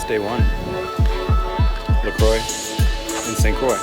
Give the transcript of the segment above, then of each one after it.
Day one, Croix and St. Croix.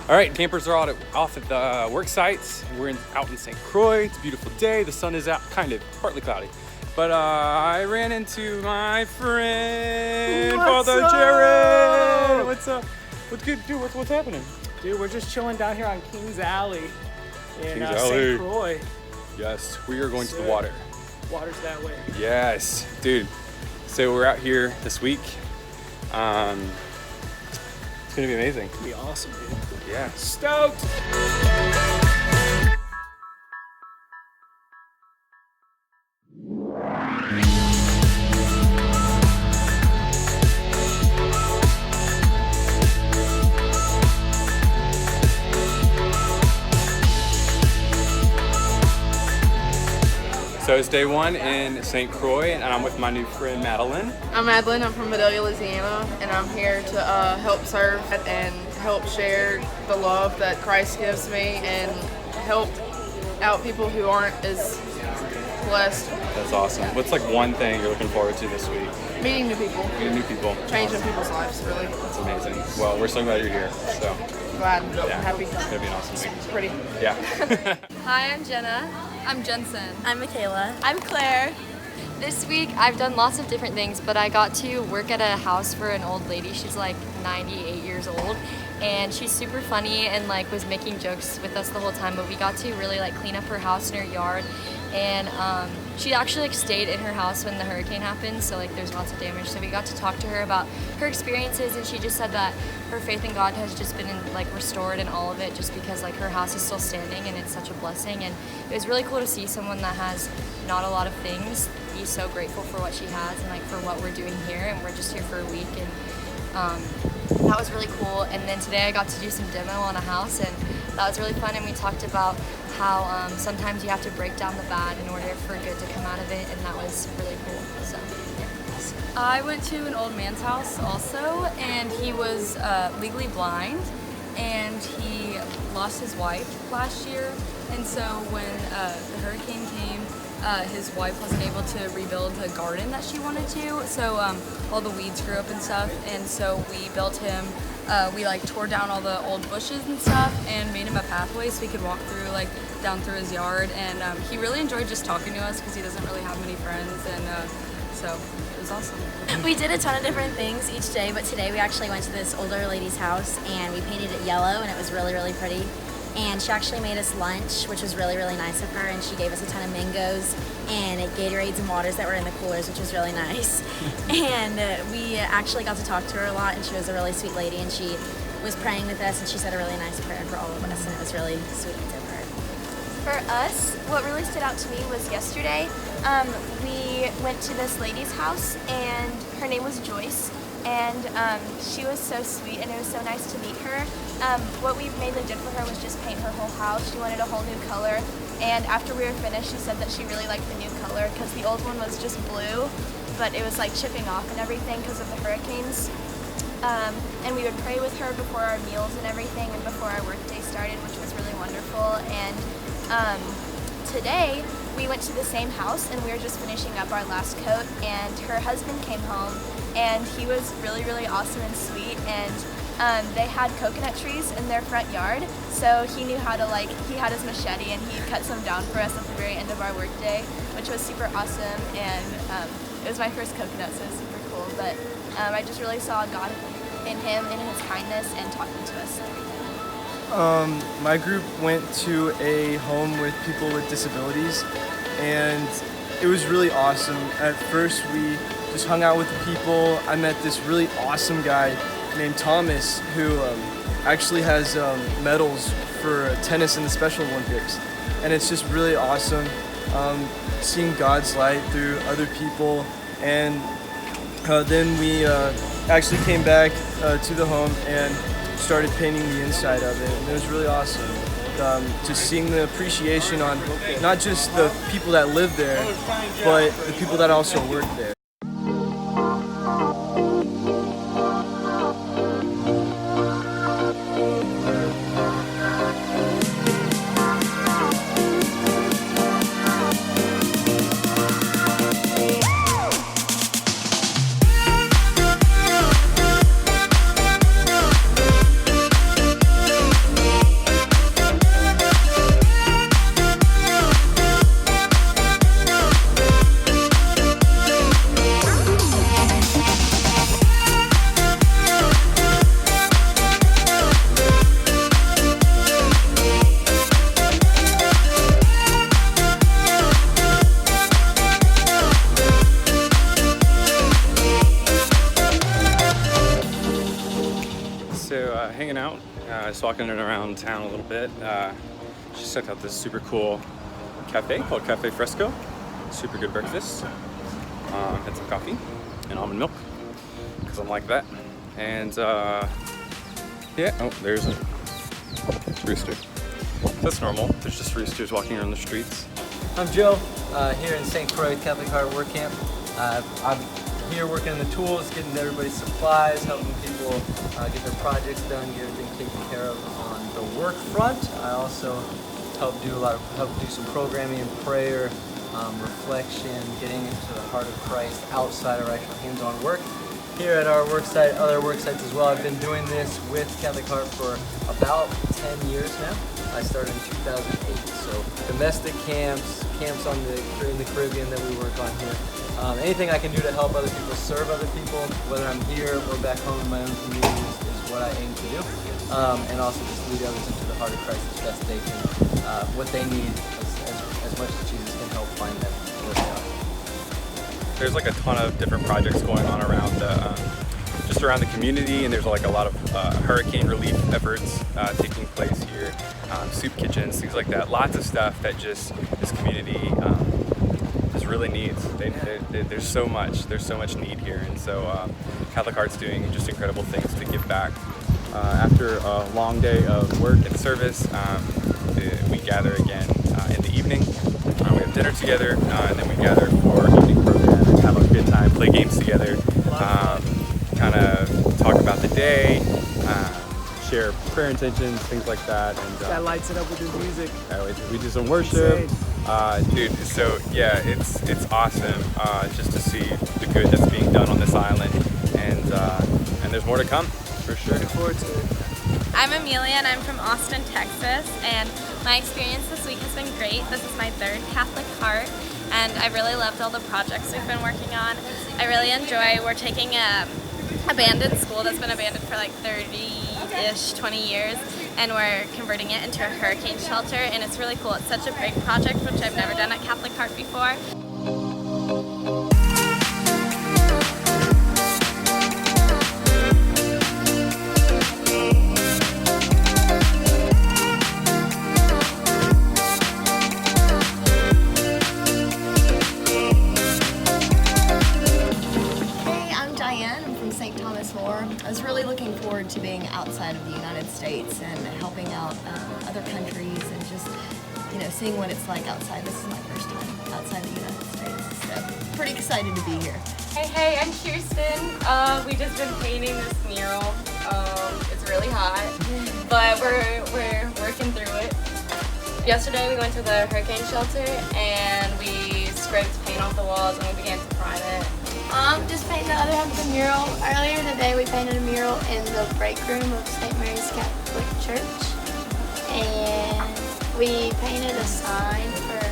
All right, campers are off at the work sites. We're out in St. Croix. It's a beautiful day. The sun is out, kind of partly cloudy. But I ran into my friend, Father Jared. What's up? What's good, dude? What's happening? Dude, we're just chilling down here on Kings Alley in Kings St. Croix. Yes, we are going to the water. Water's that way. Yes, dude. So we're out here this week. It's gonna be amazing. It's gonna be awesome, dude. Yeah. Stoked. So it's day one in St. Croix, and I'm with my new friend Madeline. I'm Madeline. I'm from Vidalia, Louisiana, and I'm here to help serve and help share the love that Christ gives me and help out people who aren't as blessed. That's awesome. What's like one thing you're looking forward to this week? Meeting new people. Meeting new people. Changing people's lives, really. That's amazing. Well, we're so glad you're here. So Glad. yeah, I'm happy. It's gonna be an awesome week. It's pretty. Yeah. Hi, I'm Jenna. I'm Jensen. I'm Michaela. I'm Claire. This week I've done lots of different things, but I got to work at a house for an old lady. She's like 98 years old, and she's super funny and like was making jokes with us the whole time, but we got to really like clean up her house and her yard. And she actually like stayed in her house when the hurricane happened, so like there's lots of damage. So we got to talk to her about her experiences, and she just said that her faith in God has just been like restored in all of it, just because like her house is still standing and it's such a blessing. And it was really cool to see someone that has not a lot of things be so grateful for what she has and like for what we're doing here. And we're just here for a week, and that was really cool. And then today I got to do some demo on a house, and that was really fun. And we talked about how sometimes you have to break down the bad in order for good to come out of it, and that was really cool. So yeah. I went to an old man's house also, and he was legally blind, and he lost his wife last year. And so when the hurricane came, his wife wasn't able to rebuild the garden that she wanted to, so all the weeds grew up and stuff. And so we built him, we like tore down all the old bushes and stuff and made him a pathway so he could walk through, like down through his yard. And he really enjoyed just talking to us because he doesn't really have many friends, and so it was awesome. We did a ton of different things each day, but today we actually went to this older lady's house and we painted it yellow, and it was really, really pretty. And she actually made us lunch, which was really, really nice of her, and she gave us a ton of mangoes and Gatorades and waters that were in the coolers, which was really nice. And we actually got to talk to her a lot, and she was a really sweet lady, and she was praying with us, and she said a really nice prayer for all of us, and it was really sweet of her. For us, what really stood out to me was yesterday. We went to this lady's house, and her name was Joyce, and she was so sweet, and it was so nice to meet her. What we mainly did for her was just paint her whole house. She wanted a whole new color, and after we were finished, she said that she really liked the new color because the old one was just blue, but it was like chipping off and everything because of the hurricanes. And we would pray with her before our meals and everything, and before our workday started, which was really wonderful. And today we went to the same house, and we were just finishing up our last coat, and her husband came home, and he was really, really awesome and sweet. And they had coconut trees in their front yard, so he knew how to, like, he had his machete and he cut some down for us at the very end of our workday, which was super awesome. And it was my first coconut, so it was super cool. But I just really saw God in him and in his kindness and talking to us and everything. My group went to a home with people with disabilities, and it was really awesome. At first we just hung out with the people. I met this really awesome guy named Thomas who actually has medals for tennis in the Special Olympics. And it's just really awesome seeing God's light through other people. And then we actually came back to the home and started painting the inside of it. And it was really awesome. Just seeing the appreciation on not just the people that live there, but the people that also work there. Hanging out, just walking around town a little bit. Just checked out this super cool cafe called Cafe Fresco. Super good breakfast. Had some coffee and almond milk because I'm like that. And yeah, oh, there's a rooster. That's normal. There's just roosters walking around the streets. I'm Joe, here in St. Croix Catholic Heart Workcamp. I'm here working on the tools, getting everybody's supplies, helping people get their projects done, get everything taken care of on the work front. I also help do some programming and prayer, reflection, getting into the heart of Christ outside of our actual hands-on work. Here at our work site, other work sites as well. I've been doing this with Catholic Heart for about 10 years now. I started in 2008. So domestic camps in the Caribbean that we work on here. Anything I can do to help other people, serve other people, whether I'm here or back home in my own community is what I aim to do. And also just lead others into the heart of Christ as best they can, what they need as much as Jesus can help find them where they are. There's like a ton of different projects going on around just around the community, and there's like a lot of hurricane relief efforts taking place here, soup kitchens, things like that. Lots of stuff that just this community just really needs. There's so much need here, and so Catholic Heart's doing just incredible things to give back. After a long day of work and service, we gather again in the evening. We have dinner together, and then we gather for evening program and have a good time, play games together, kind of talk about the day, share prayer intentions, things like that. And that lights it up with his music. We do some worship. Dude, so yeah, it's awesome just to see the good that's being done on this island, and there's more to come for sure. Looking forward to it. I'm Amelia and I'm from Austin, Texas, and my experience this week has been great. This is my third Catholic Heart, and I really loved all the projects we've been working on. I really enjoy, we're taking a abandoned school that's been abandoned for like 30-ish, 20 years, and we're converting it into a hurricane shelter, and it's really cool. It's such a big project, which I've never done at Catholic Heart before. I was really looking forward to being outside of the United States and helping out other countries and just, seeing what it's like outside. This is my first time outside the United States, so pretty excited to be here. Hey, I'm Kirsten. We just been painting this mural. It's really hot, but we're working through it. Yesterday we went to the hurricane shelter and we scraped paint off the walls and we began to prime it. Just painting the other half of the mural. Earlier today we painted a mural in the break room of St. Mary's Catholic Church, and we painted a sign for,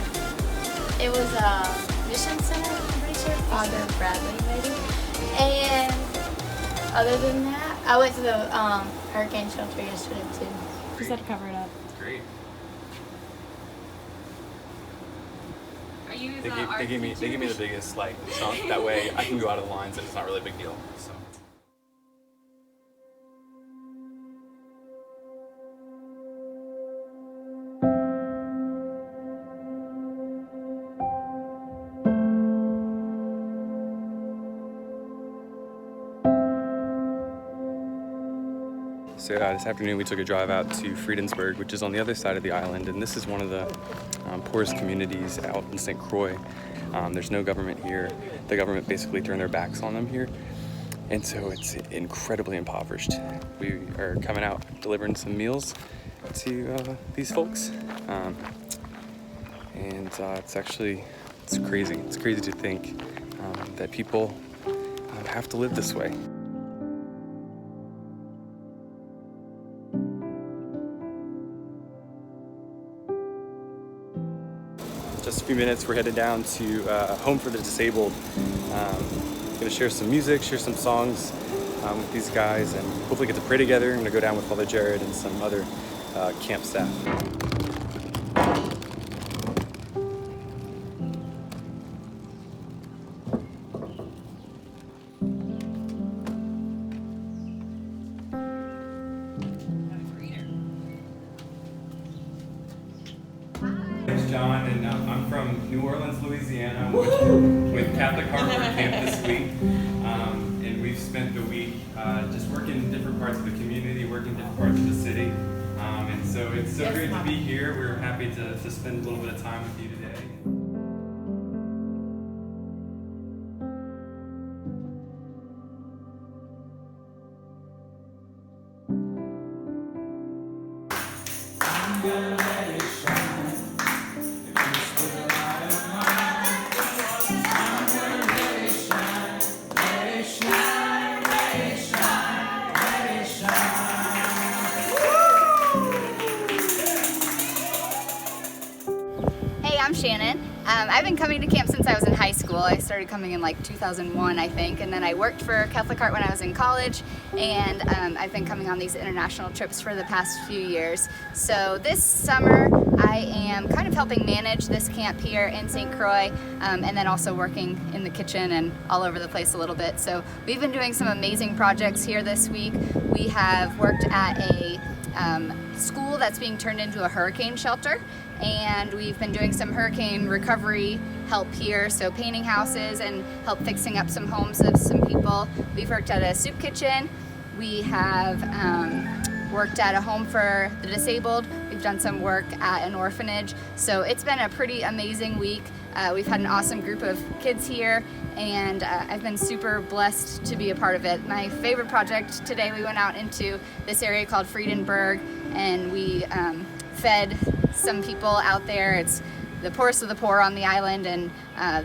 it was a mission center, I'm pretty sure, Father Bradley maybe. And other than that, I went to the hurricane shelter yesterday too. Just had to cover it up. Great. They gave me the biggest so that way I can go out of the lines and it's not really a big deal. So. So this afternoon we took a drive out to Friedensburg, which is on the other side of the island, and this is one of the poorest communities out in St. Croix. There's no government here. The government basically turned their backs on them here, and so it's incredibly impoverished. We are coming out delivering some meals to these folks, and it's crazy. It's crazy to think that people have to live this way. Just a few minutes, we're headed down to Home for the Disabled. Gonna share some music, share some songs with these guys, and hopefully get to pray together. I'm gonna go down with Father Jared and some other camp staff. John, and I'm from New Orleans, Louisiana, with Catholic Heart Workcamp this week, and we've spent the week just working in different parts of the community, working in different parts of the city, and so it's so great to be here. We're happy to spend a little bit of time with you today. I'm Shannon. I've been coming to camp since I was in high school. I started coming in like 2001, I think, and then I worked for Catholic Heart when I was in college, and I've been coming on these international trips for the past few years. So this summer I am kind of helping manage this camp here in St. Croix, and then also working in the kitchen and all over the place a little bit. So we've been doing some amazing projects here this week. We have worked at a school that's being turned into a hurricane shelter, and we've been doing some hurricane recovery help here, so painting houses and help fixing up some homes of some people. We've worked at a soup kitchen. We have worked at a home for the disabled. We've done some work at an orphanage. So it's been a pretty amazing week. We've had an awesome group of kids here, and I've been super blessed to be a part of it. My favorite project today, we went out into this area called Friedenberg, and we fed some people out there. It's the poorest of the poor on the island, and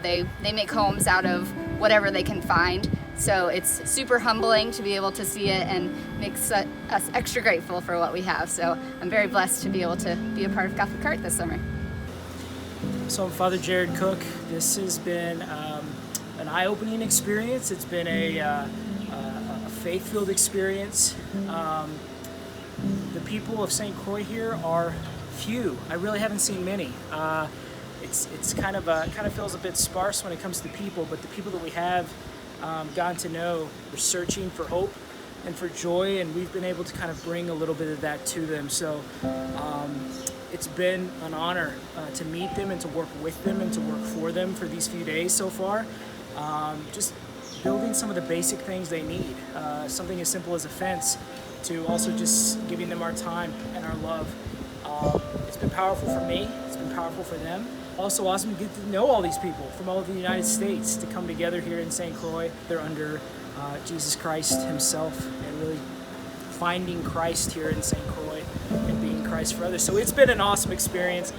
they make homes out of whatever they can find. So it's super humbling to be able to see it, and makes us extra grateful for what we have. So I'm very blessed to be able to be a part of Catholic Heart this summer. So I'm Father Jared Cook. This has been an eye-opening experience. It's been a faith-filled experience. The people of St. Croix here are few. I really haven't seen many. It's kind of feels a bit sparse when it comes to people, but the people that we have gotten to know, we're searching for hope and for joy, and we've been able to kind of bring a little bit of that to them. So it's been an honor to meet them and to work with them and to work for them for these few days so far. Just building some of the basic things they need. Something as simple as a fence, to also just giving them our time and our love. It's been powerful for me, it's been powerful for them. Also awesome to get to know all these people from all over the United States, to come together here in St. Croix. They're under Jesus Christ himself, and really finding Christ here in St. Croix and being Christ for others. So it's been an awesome experience.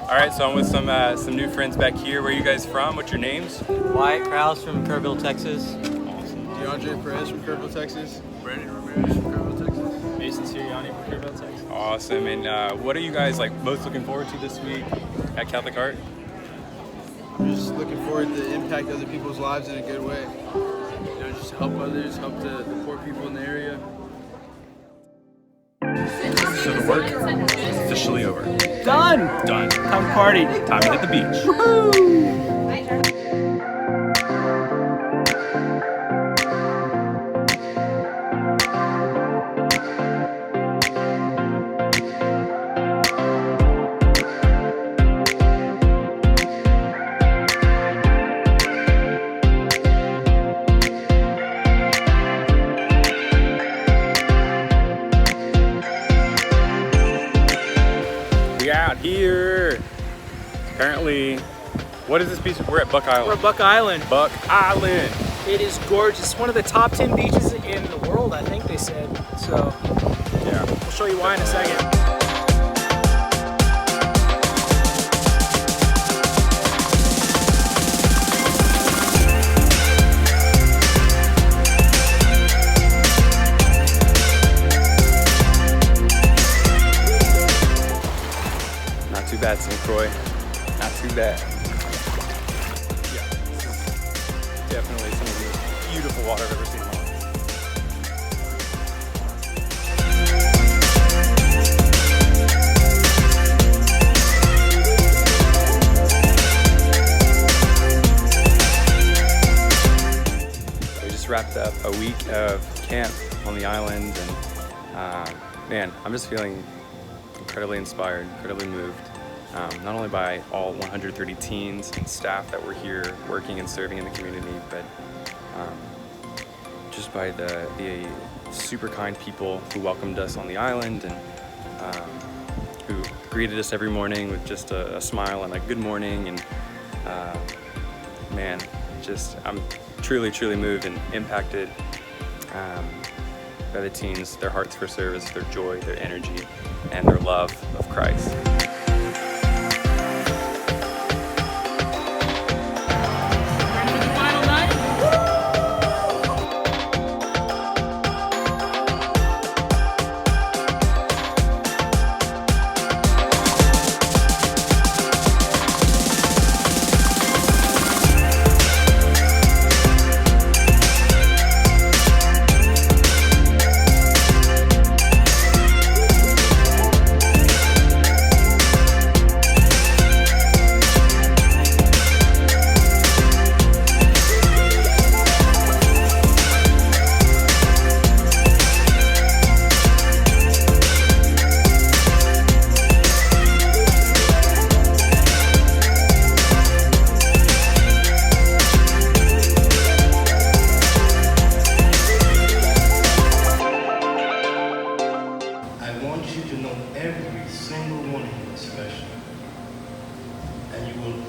All right, so I'm with some new friends back here. Where are you guys from? What's your names? Wyatt Krause from Kerrville, Texas. DeAndre Perez from Kerrville, Texas. Brandon Ramirez from Kerrville, Texas. Mason Sirianni from Kerrville, Texas. Awesome. And what are you guys most looking forward to this week at Catholic Heart? I'm just looking forward to impact other people's lives in a good way. Just help others, help the poor people in the area. So the work is officially over. Done! Done. Come party. Time to hit the beach. Woohoo! out here. Apparently, what is this beach? We're at Buck Island. We're at Buck Island. Buck Island. It is gorgeous. One of the top 10 beaches in the world, I think they said. So, yeah, we'll show you why in a second. Not too bad, St. Croix. Not too bad. Yeah, this is definitely some of the most beautiful water I've ever seen in my life. We just wrapped up a week of camp on the island, and man, I'm just feeling incredibly inspired, incredibly moved, not only by all 130 teens and staff that were here working and serving in the community, but just by the super kind people who welcomed us on the island and who greeted us every morning with just a smile and a good morning. And man, just I'm truly moved and impacted by the teens, their hearts for service, their joy, their energy, and their love of Christ.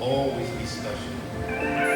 Always be special.